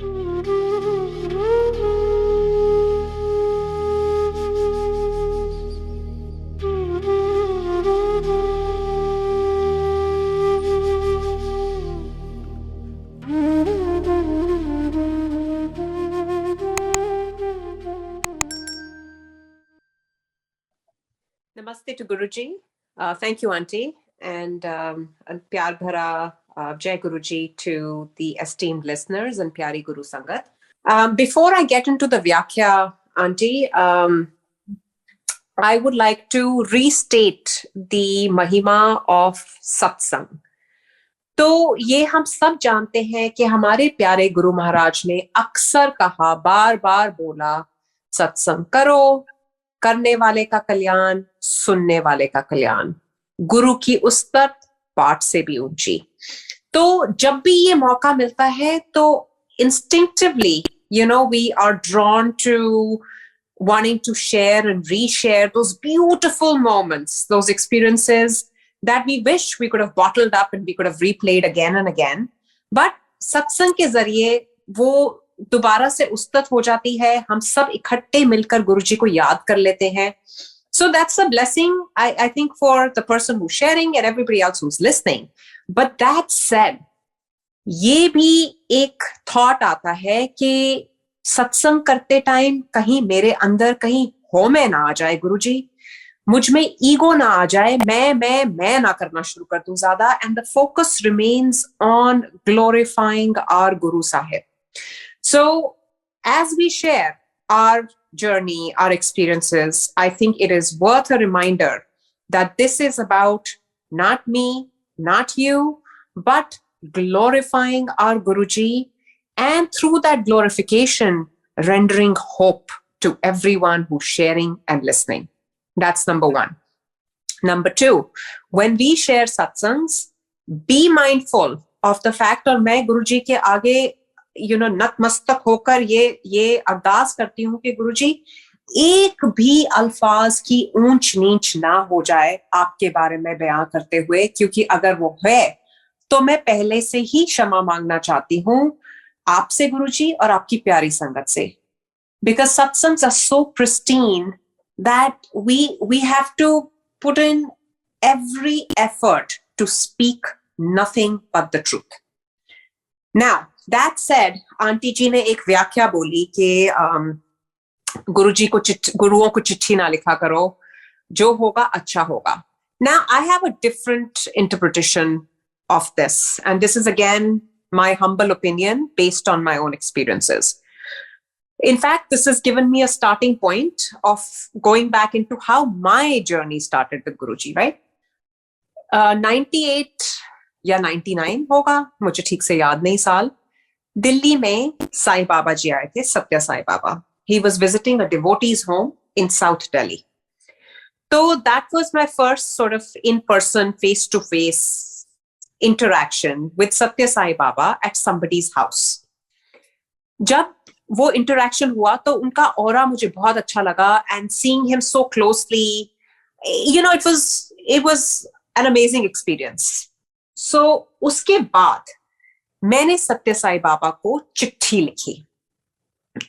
Namaste to Guruji. Thank you, Auntie. And Pyar Bhara Jai Guruji to the esteemed listeners and Pyari Guru Sangat. Before I get into the Vyakhya, Auntie, I would like to restate the Mahima of Satsang. तो ये हम सब जानते हैं कि हमारे प्यारे गुरु महाराज ने अक्सर कहा, बार बार बोला, सत्संग करो, करने वाले का कल्याण, सुनने वाले का कल्याण, गुरु की उस्तत पाठ से भी ऊंची। तो जब भी ये मौका मिलता है तो instinctively, we are drawn to wanting to share and reshare those beautiful moments, those experiences that we wish we could have bottled up and we could have replayed again and again. But सत्संग के जरिए वो दोबारा से उस्तत हो जाती है, हम सब इकट्ठे मिलकर गुरुजी को याद कर लेते हैं. So that's a blessing, I think, for the person who's sharing and everybody else who's listening. But that said, ये भी एक thought आता है कि सत्संग करते टाइम कहीं मेरे अंदर कहीं हो में ना आ जाए गुरुजी, मुझ में ईगो ना आ जाए, मैं ना करना शुरू कर दूं ज्यादा, and the focus remains on glorifying our Guru Sahib. So as we share our journey, our experiences, I think it is worth a reminder that this is about not me, not you, but glorifying our Guruji, and through that glorification, rendering hope to everyone who's sharing and listening. That's number one. Number two, when we share satsangs, be mindful of the fact, और मैं गुरुजी के आगे नतमस्तक होकर ये अरदास करती हूँ कि गुरुजी एक भी अल्फाज की ऊंच नीच ना हो जाए आपके बारे में बयां करते हुए, क्योंकि अगर वो है तो मैं पहले से ही क्षमा मांगना चाहती हूँ आपसे गुरुजी और आपकी प्यारी संगत से. Because satsangs are so pristine that we have to put in every effort to speak nothing but the truth. Now, that said, auntie ji ने एक व्याख्या बोली कि गुरुओं को चिट्ठी ना लिखा करो, जो होगा अच्छा होगा. Now, I have a different interpretation of this, and this is again my humble opinion based on my own experiences. In fact, this has given me a starting point of going back into how my journey started with Guruji, right? 98 या 99 होगा, मुझे ठीक से याद नहीं साल, दिल्ली में साईं बाबा जी आए थे, सत्य Sai Baba. He was visiting a devotee's home in South Delhi. So that was my first sort of in-person, face-to-face interaction with Satya Sai Baba at somebody's house. जब वो interaction हुआ तो उनका aura मुझे बहुत अच्छा लगा, and seeing him so closely, it was an amazing experience. So उसके बाद मैंने सत्य साई बाबा को चिट्ठी लिखी,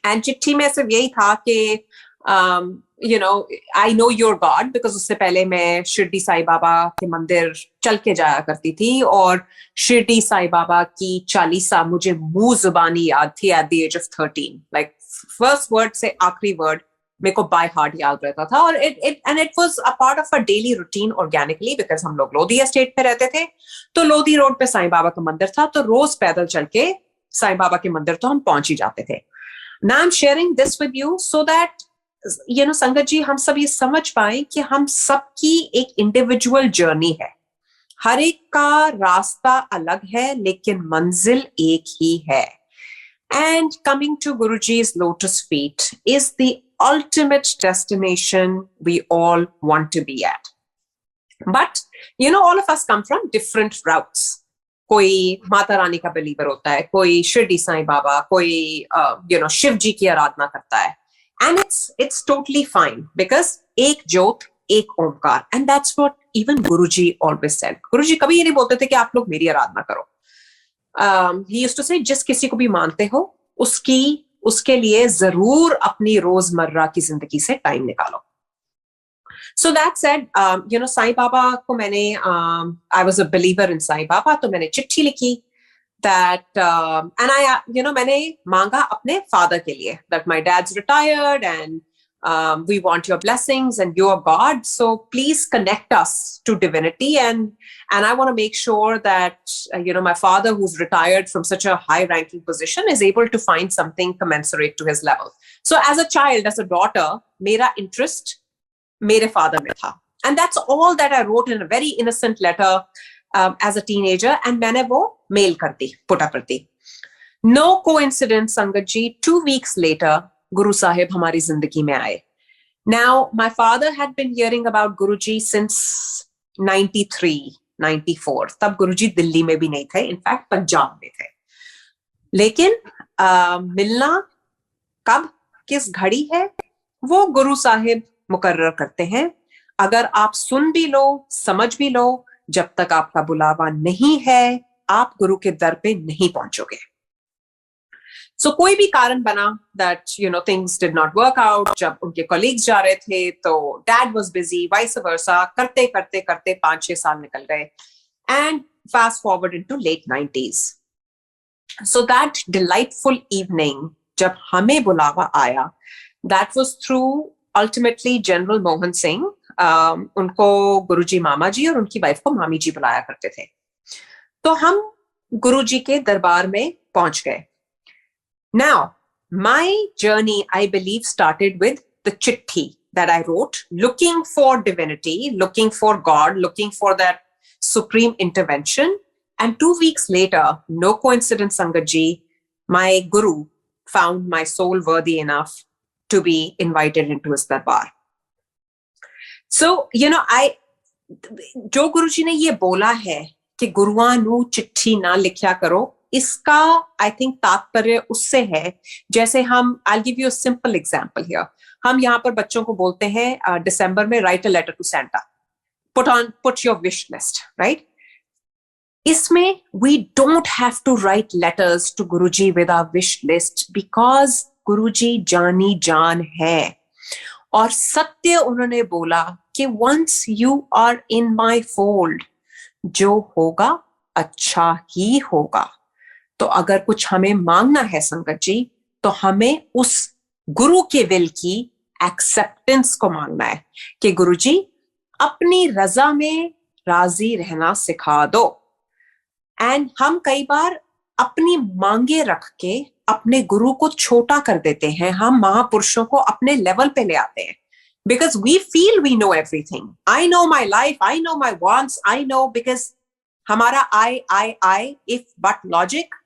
एंड चिट्ठी में सिर्फ यही था कि I know your God, because उससे पहले मैं शिरडी साई बाबा के मंदिर चल के जाया करती थी, और शिरडी साई बाबा की चालीसा मुझे मुंह जुबानी याद थी at the age of 13. Like first word से आखिरी word मेरे को by heart याद रहता था, और it was a part of our daily routine organically, because हम लोग लोधी एस्टेट पे रहते थे, तो लोधी रोड पे साईं बाबा का मंदिर था, तो रोज पैदल चल के साईं बाबा के मंदिर तो हम पहुंच ही जाते थे. Now I'm sharing this with you so that संगत जी हम सब ये समझ पाए कि हम सबकी एक इंडिविजुअल जर्नी है, हर एक का रास्ता अलग है लेकिन मंजिल एक ही है. And coming to Guruji's lotus feet is the ultimate destination we all want to be at. But all of us come from different routes. कोई माता रानी का बिलीवर होता है, कोई शिरडी साईं बाबा, कोई शिव जी की आराधना करता है. And it's totally fine, because एक ज्योत एक Omkar, and that's what even Guruji always said. Guruji कभी ये नहीं बोलते थे कि आप लोग मेरी आराधना करो. He used to say, जिस किसी को भी मानते हो उसके लिए जरूर अपनी रोजमर्रा की जिंदगी से टाइम निकालो. So that said, Sai Baba को मैंने, I was a believer in Sai Baba, तो मैंने चिट्ठी लिखी that, and मैंने मांगा अपने father के लिए that my dad's retired and we want your blessings and you're God, so please connect us to divinity, and I want to make sure that my father, who's retired from such a high ranking position, is able to find something commensurate to his level. So as a child, as a daughter, मेरा interest मेरे father में था, and that's all that I wrote in a very innocent letter as a teenager, and मैंने वो mail कर दी, put up कर दी. No coincidence, Sangat ji, 2 weeks later, Guru Sahib हमारी जिंदगी में आए. Now, my father had been hearing about Guruji since 93, 94. तब गुरुजी दिल्ली में भी नहीं थे, इनफैक्ट पंजाब में थे. लेकिन मिलना कब, किस घड़ी है, वो गुरु साहिब मुकर्रर करते हैं. अगर आप सुन भी लो, समझ भी लो, जब तक आपका बुलावा नहीं है, आप गुरु के दर पे नहीं पहुंचोगे. So कोई भी कारण बना that things did not work out. जब उनके colleagues जा रहे थे तो dad was busy, vice versa. करते करते करते 5-6 साल निकल गए, and fast forward into late 90s. So that delightful evening जब हमें बुलावा आया, that was through ultimately General Mohan Singh. उनको गुरुजी मामा जी और उनकी वाइफ को मामी जी बुलाया करते थे. तो हम गुरुजी के दरबार में पहुंच गए. Now, my journey, I believe, started with the chitti that I wrote, looking for divinity, looking for God, looking for that supreme intervention. And 2 weeks later, no coincidence, Sangat ji, my guru found my soul worthy enough to be invited into his darbar. So, जो गुरुजी ने ये बोला है कि गुरुआ नू चिट्ठी ना लिखा करो, इसका आई थिंक तात्पर्य उससे है जैसे हम, I give you a simple example here. हम यहाँ पर बच्चों को बोलते हैं दिसंबर में write a letter to Santa, put your wish list, right. इसमें we don't have to write letters to Guruji with our wish list, because Guruji जानी जान है. और सत्य उन्होंने बोला कि once you are in my fold, जो होगा अच्छा ही होगा. तो अगर कुछ हमें मांगना है संगत जी, तो हमें उस गुरु के विल की एक्सेप्टेंस को मांगना है कि गुरुजी अपनी रजा में राजी रहना सिखा दो. एंड हम कई बार अपनी मांगे रख के अपने गुरु को छोटा कर देते हैं. हम महापुरुषों को अपने लेवल पे ले आते हैं because we feel we know everything. I know my life, I know my wants, I know, because हमारा I, if but logic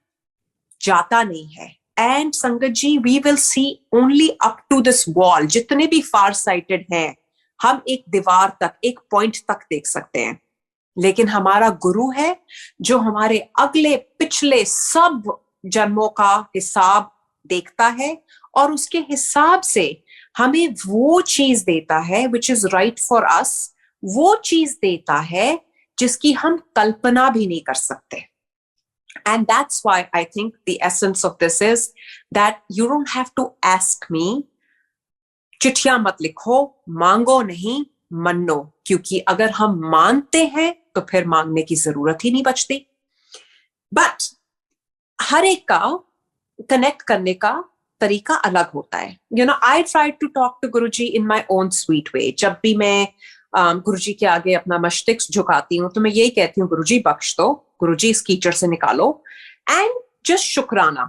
जाता नहीं है. And Sangat ji, we will see only up to this wall. जितने भी फार साइटेड हैं, हम एक दीवार तक, एक पॉइंट तक देख सकते हैं. लेकिन हमारा गुरु है जो हमारे अगले पिछले सब जन्मों का हिसाब देखता है और उसके हिसाब से हमें वो चीज देता है which is right for us. वो चीज देता है जिसकी हम कल्पना भी नहीं कर सकते. And that's why I think the essence of this is that you don't have to ask me. चिट्ठियां मत लिखो, मांगो नहीं, मन्नो. क्योंकि अगर हम मानते हैं तो फिर मांगने की जरूरत ही नहीं बचती. बट हर एक का कनेक्ट करने का तरीका अलग होता है. I tried to talk to Guruji in my own sweet way. जब भी मैं गुरुजी के आगे अपना मस्तिष्क झुकाती हूँ तो मैं यही कहती हूँ, गुरुजी बख्श दो, गुरुजी इस कीचड़ से निकालो, एंड जस्ट शुक्राना.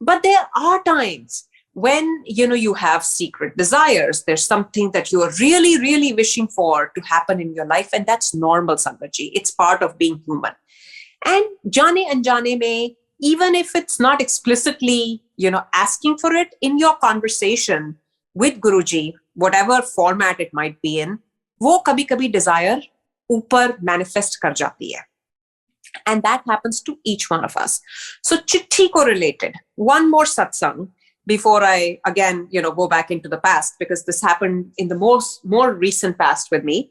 But there are times when you have secret desires, there's something that you are really really wishing for to happen in your life, and that's normal, Sangat ji. It's part of being human. And जाने अनजाने में, even if it's not explicitly asking for it, in your conversation with Guruji, whatever format it might be in, वो कभी कभी Dzire ऊपर manifest कर जाती है. And that happens to each one of us. So चिट्ठी को related, one more satsang before I again go back into the past, because this happened in the more recent past with me.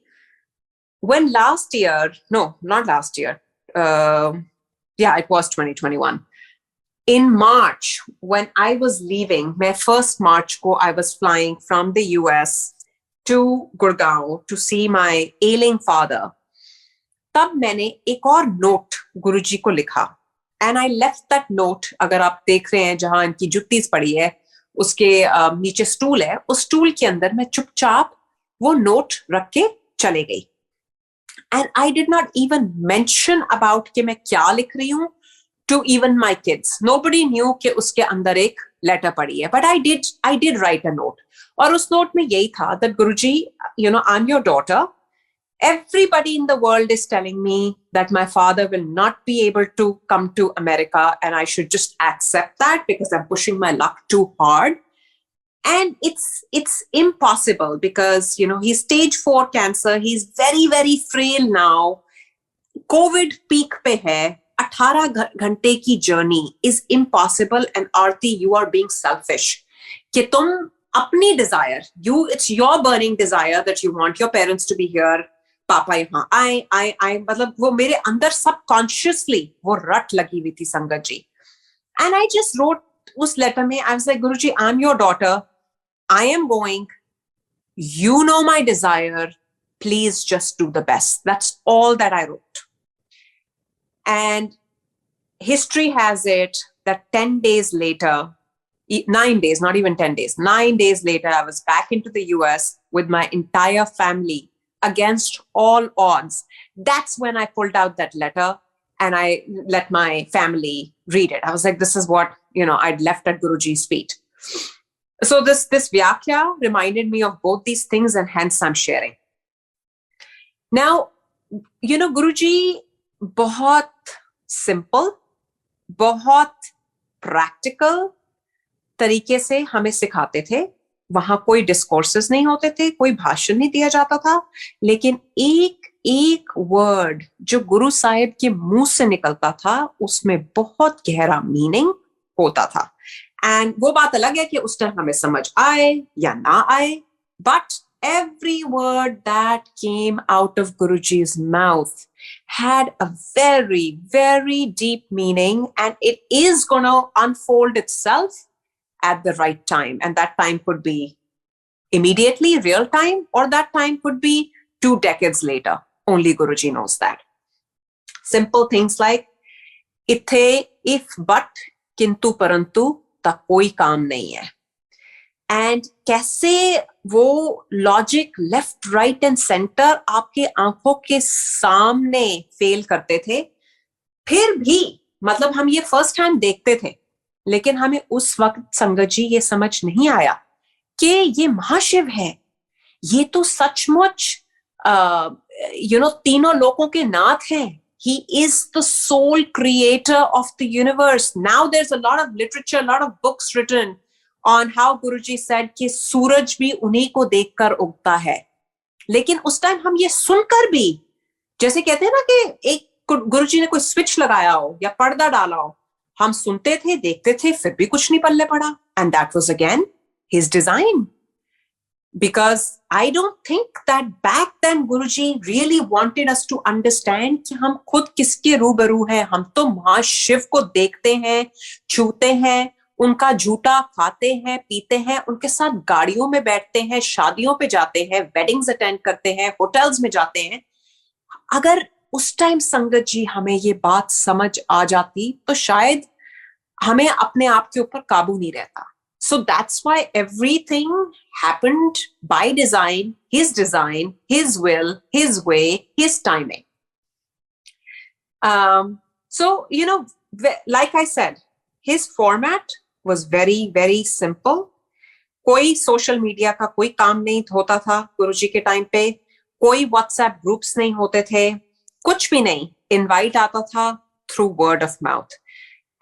When last year, no, not last year, it was 2021. In March, when I was leaving, my first March ko, I was flying from the US to Gurgaon to see my ailing father. तब मैंने एक और note गुरुजी को लिखा, and I left that note. अगर आप देख रहे हैं जहां इनकी जुत्ती पड़ी है उसके नीचे स्टूल है, उस स्टूल के अंदर मैं चुपचाप वो नोट रख के चले गई. And I did not even mention about कि मैं क्या लिख रही हूं to even my kids. Nobody knew कि उसके अंदर एक लेटर पड़ी है, but I did write a note. और उस नोट में यही था that Guruji, you know, I am your daughter. Everybody in the world is telling me that my father will not be able to come to America, and I should just accept that because I'm pushing my luck too hard. And it's impossible because, you know, he's stage 4 cancer. He's very, very frail now. COVID peak pe hai. 18 घंटे की journey is impossible. And Aarti, you are being selfish. कि तुम अपनी desire, it's your burning desire that you want your parents to be here. पापा यहाँ आए, मतलब वो मेरे अंदर सबकॉन्शियसली वो रट लगी हुई थी संगत जी. एंड आई जस्ट रोट उस लेटर में, I was like, Guruji, I am your daughter, I am going, you know my desire, please just do the best. That's all that I wrote. And history has it that 10 days later, 9 days, not even 10 days, 9 days later, I was back into the US with my entire family. Against all odds, that's when I pulled out that letter and I let my family read it. I was like, this is what, you know, I'd left at Guruji's feet. So this Vyakhya reminded me of both these things, and hence I'm sharing. Now, you know, Guruji बहुत simple, बहुत practical तरीके से हमें सिखाते थे. वहां कोई discourses नहीं होते थे, कोई भाषण नहीं दिया जाता था, लेकिन एक एक वर्ड जो गुरु साहिब के मुंह से निकलता था उसमें बहुत गहरा मीनिंग होता था. एंड वो बात अलग है कि उस टाइम हमें समझ आए या ना आए, but every word that came out of Guruji's mouth had a very, very deep meaning, and it is going to unfold itself at the right time. And that time could be immediately, real time, or that time could be 2 decades later. Only Guruji knows that. Simple things like ithe, if, but, kintu, parantu ta koi kaam nahi hai. And कैसे वो logic left right and centre आपके आंखों के सामने fail करते थे, फिर भी मतलब हम ये फर्स्ट हैंड देखते थे, लेकिन हमें उस वक्त संगत जी ये समझ नहीं आया कि ये महाशिव है, ये तो सचमुच यू नो तीनों लोकों के नाथ हैं. He is the sole creator of the universe. Now there's a lot of literature, a lot of books written on how Guruji said कि सूरज भी उन्हीं को देखकर उगता है. लेकिन उस टाइम हम ये सुनकर भी, जैसे कहते हैं ना कि एक गुरुजी ने कोई स्विच लगाया हो या पर्दा डाला हो, हम सुनते थे, देखते थे, फिर भी कुछ नहीं पल्ले पड़ा. And that was again his design. Because I don't think that back then Guruji really wanted us to understand कि हम खुद किसके रूबरू हैं. हम तो महाशिव को देखते हैं, छूते हैं, उनका झूठा खाते हैं, पीते हैं, उनके साथ गाड़ियों में बैठते हैं, शादियों पे जाते हैं, वेडिंग्स अटेंड करते हैं, होटल्स में जाते हैं. अगर उस टाइम संगत जी हमें ये बात समझ आ जाती तो शायद हमें अपने आप के ऊपर काबू नहीं रहता. So that's why everything happened by design, his will, his way, his timing. So, you know, like I said, his format was very, very simple. कोई सोशल मीडिया का कोई काम नहीं होता था गुरुजी के टाइम पे, कोई व्हाट्सएप ग्रुप्स नहीं होते थे, कुछ भी नहीं. इनवाइट आता था through word of mouth.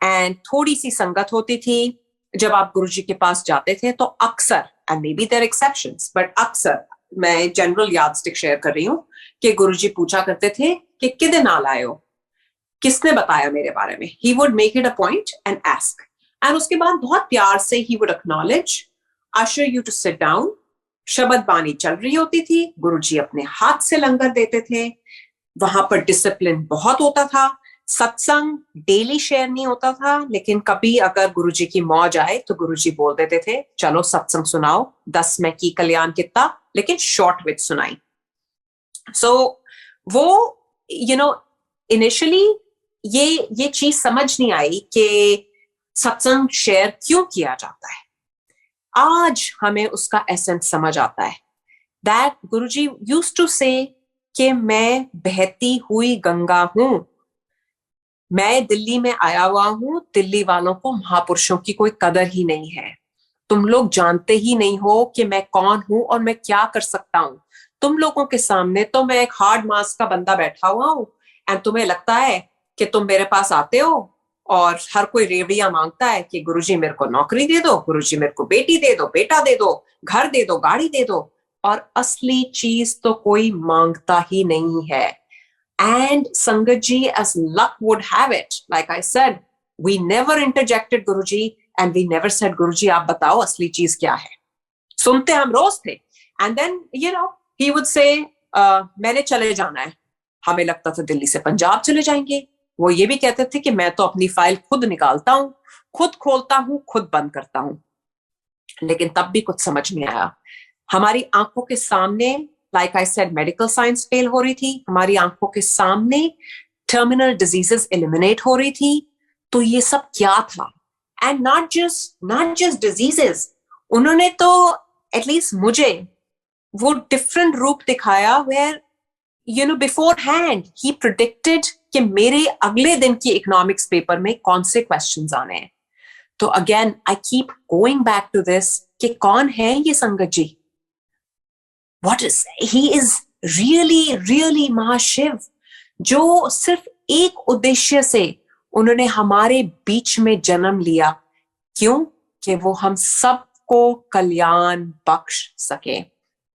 And थोड़ी सी संगत होती थी. जब आप गुरुजी के पास जाते थे तो अक्सर, and maybe there exceptions, but अक्सर, मैं जनरल यादस्टिक शेयर कर रही हूँ, कि गुरुजी पूछा करते थे कि किदे नाल आए हो, किसने बताया मेरे बारे में. He would make it a point and ask, and उसके बाद बहुत प्यार से he would acknowledge, usher you to sit down. शब्द बानी चल रही होती थी, गुरुजी अपने हाथ से लंगर देते थे. वहां पर डिसिप्लिन बहुत होता था. सत्संग डेली शेयर नहीं होता था, लेकिन कभी अगर गुरुजी की मौज आए तो गुरुजी बोल देते थे, चलो सत्संग सुनाओ, 10 में की कल्याण कितना, लेकिन शॉर्ट विद सुनाई। सो वो इनिशियली ये चीज समझ नहीं आई कि सत्संग शेयर क्यों किया जाता है। आज हमें उसका एसेंस समझ आता है। दैट गुरुजी यूज्ड टू से कि मैं बहती हुई गंगा हूं, मैं दिल्ली में आया हुआ हूं, दिल्ली वालों को महापुरुषों की कोई कदर ही नहीं है, तुम लोग जानते ही नहीं हो कि मैं कौन हूं और मैं क्या कर सकता हूं। तुम लोगों के सामने तो मैं एक हार्ड मास का बंदा बैठा हुआ हूं, एंड तुम्हें लगता है कि तुम मेरे पास आते हो और हर कोई रेवड़ियां मांगता है कि गुरुजी मेरे को नौकरी दे दो, गुरुजी मेरे को बेटी दे दो, बेटा दे दो, घर दे दो, गाड़ी दे दो, और असली चीज तो कोई मांगता ही नहीं है। And Sangatji, as luck would have it, like I said, we never interjected Guruji and we never said, Guruji, आप बताओ असली चीज क्या है। सुनते हम रोज थे। And then, he would say, मैंने चले जाना है। हमें लगता था दिल्ली से पंजाब चले जाएंगे। वो ये भी कहते थे कि मैं तो अपनी फाइल खुद निकालता हूँ, खुद खोलता हूँ, खुद बंद करता हूँ। लेकिन तब भी कुछ समझ नहीं आया। हमारी आंखों के सामने, like I said, medical science fail हो रही थी, हमारी आंखों के सामने टर्मिनल डिजीजेस एलिमिनेट हो रही थी। तो ये सब क्या था? एंड नॉट जस्ट डिजीजेस, उन्होंने तो एटलीस्ट मुझे वो डिफरेंट रूप दिखाया, where beforehand he predicted कि मेरे अगले दिन की इकोनॉमिक्स पेपर में कौन से क्वेश्चंस आने हैं। तो again I keep going back to this कि कौन है ये संगत जी? he is really महाशिव, जो सिर्फ एक उद्देश्य से उन्होंने हमारे बीच में जन्म लिया। क्यों? कि वो हम सबको कल्याण बख्श सके।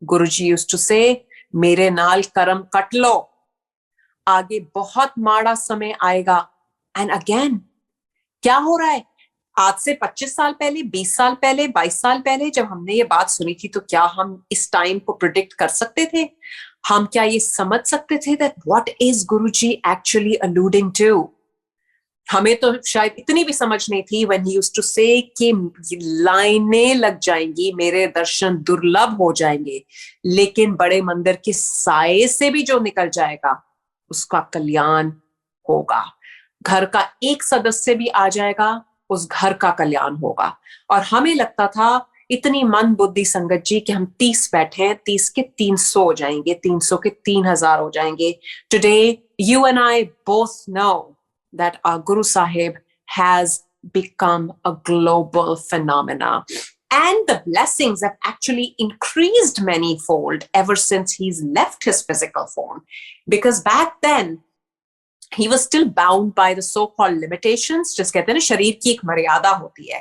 गुरुजी यूज्ड टू से, मेरे नाल कर्म कट लो, आगे बहुत माड़ा समय आएगा। एंड अगेन क्या हो रहा है? आज से 25 साल पहले, 20 साल पहले, 22 साल पहले जब हमने ये बात सुनी थी, तो क्या हम इस टाइम को प्रिडिक्ट कर सकते थे? हम क्या ये समझ सकते थे that what is Guruji actually alluding to? हमें तो शायद इतनी भी समझ नहीं थी when he used to say कि लाइनें लग जाएंगी, मेरे दर्शन दुर्लभ हो जाएंगे, लेकिन बड़े मंदिर के साए से भी जो निकल जाएगा उसका कल्याण होगा। घर का एक सदस्य भी आ जाएगा, उस घर का कल्याण होगा। और हमें लगता था इतनी मंद बुद्धि संगत जी कि हम 30 बैठे हैं, 30 के 300 हो जाएंगे, 300 के 3000 हो जाएंगे। Today you and I both know that our Guru Sahib has become a global phenomena, and the blessings have actually increased manyfold ever since he's left his physical form, because back then he was still bound by the so-called limitations। जिस कहते हैं ना, शरीर की एक मर्यादा होती है।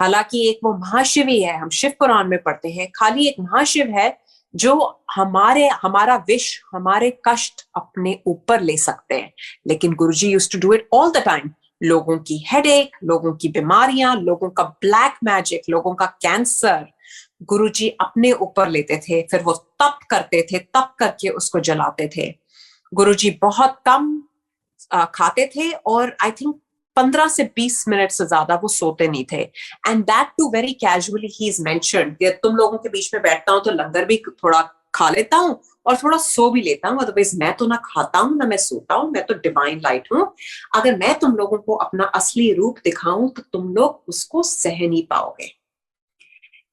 हालांकि एक वो महाशिव ही है, हम शिव पुराण में पढ़ते हैं, खाली एक महाशिव है जो हमारा विष, हमारे कष्ट अपने ऊपर ले सकते हैं। लेकिन Guruji used to do it all the time. लोगों की हेडेक, लोगों की बीमारियां, लोगों का ब्लैक मैजिक, लोगों का कैंसर, गुरुजी अपने ऊपर लेते थे, फिर वो तप करते थे, तप करके उसको जलाते थे। गुरुजी बहुत कम खाते थे और आई थिंक 15 से 20 मिनट से ज्यादा वो सोते नहीं थे। And that too very casually he is mentioned, तुम लोगों के बीच में बैठता हूं तो लंगर भी थोड़ा खा लेता हूं और थोड़ा सो भी लेता हूं, अदरवाइज मैं तो ना खाता हूं ना मैं सोता हूं, मैं तो डिवाइन लाइट हूं। अगर मैं तुम लोगों को अपना असली रूप दिखाऊं तो तुम लोग उसको सह नहीं पाओगे।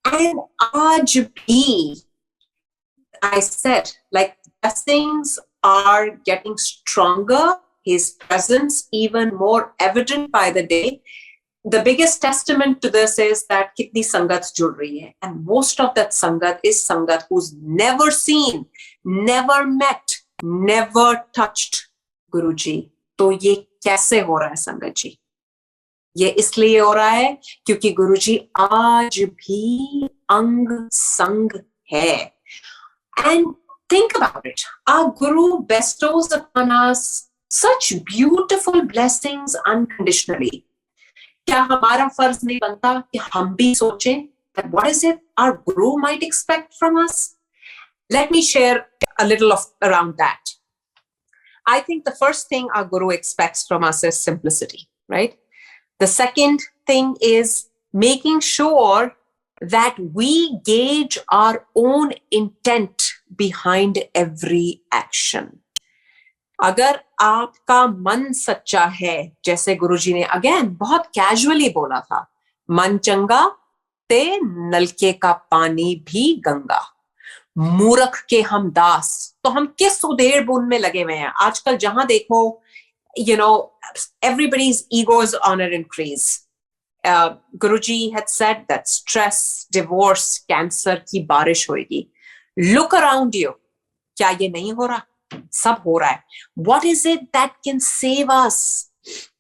एंड आज भी I said, like blessings are getting stronger, his presence even more evident by the day. The biggest testament to this is that kitni sangat jud rahi hai, and most of that sangat is sangat who's never seen, never met, never touched Guruji। तो ये कैसे हो रहा है संगत जी? ये इसलिए हो रहा है क्योंकि गुरुजी आज भी अंग संग है। And think about it, our Guru bestows upon us such beautiful blessings unconditionally। क्या हमारा फर्ज नहीं बनता कि हम भी सोचें that what is it our Guru might expect from us? Let me share a little of around that. I think the first thing our Guru expects from us is simplicity, right? The second thing is making sure that we gauge our own intent behind every action. अगर आपका मन सच्चा है, जैसे गुरुजी ने again बहुत casually बोला था, मन चंगा ते नलके का पानी भी गंगा, मूर्ख के हम दास। तो हम किस उधेड़ बुन में लगे हुए हैं आजकल, जहां देखो everybody's egos on an increase. Guruji had said that stress, divorce, cancer की बारिश होगी. Look around you. क्या ये नहीं हो रहा? सब हो रहा है. What is it that can save us?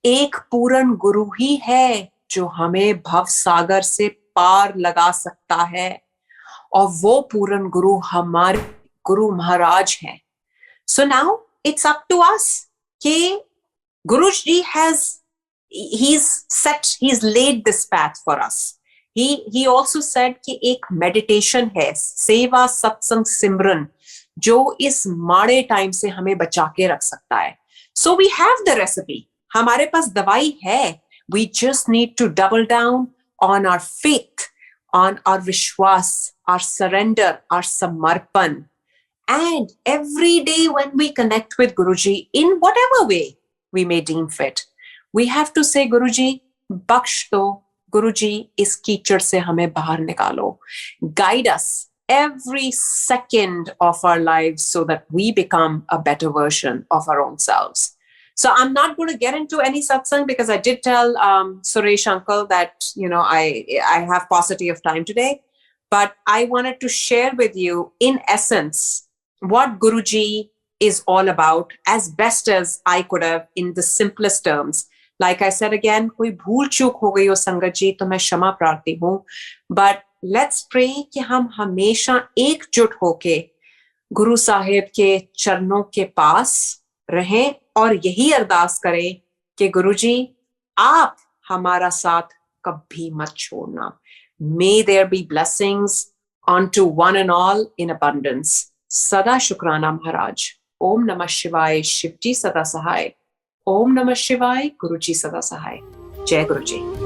एक पूर्ण गुरु ही है जो हमें भव सागर से पार लगा सकता है, और वो पूर्ण गुरु हमारे गुरु महाराज हैं. So now it's up to us कि Guruji he's laid this path for us. He also said कि एक meditation है, सेवा सत्संग सिमरन, जो इस माड़े टाइम से हमें बचा के रख सकता है. So we have the recipe. हमारे पास दवाई है. We just need to double down on our faith, on our vishwas, our surrender, our samarpan. And every day when we connect with Guruji in whatever way we may deem fit, we have to say, Guruji, baksh do. Guruji, is कीचड़ से हमें बाहर निकालो. Guide us every second of our lives so that we become a better version of our own selves. So I'm not going to get into any satsang because I did tell Suresh uncle that, I have paucity of time today. But I wanted to share with you, in essence, what Guruji is all about as best as I could have in the simplest terms. Like I said again, कोई भूल चूक हो गई हो संगत जी तो मैं क्षमा प्रार्थी हूँ. But let's pray कि हम हमेशा एकजुट होके गुरु साहिब के चरणों के पास रहें और यही अरदास करें कि गुरुजी आप हमारा साथ कभी मत छोड़ना. May there be blessings onto one and all in abundance. सदा शुक्राना महाराज. ओम नमः शिवाय. शिवजी सदा सहाय. ओम नमः शिवाय. गुरुजी सदा सहाय. जय गुरुजी.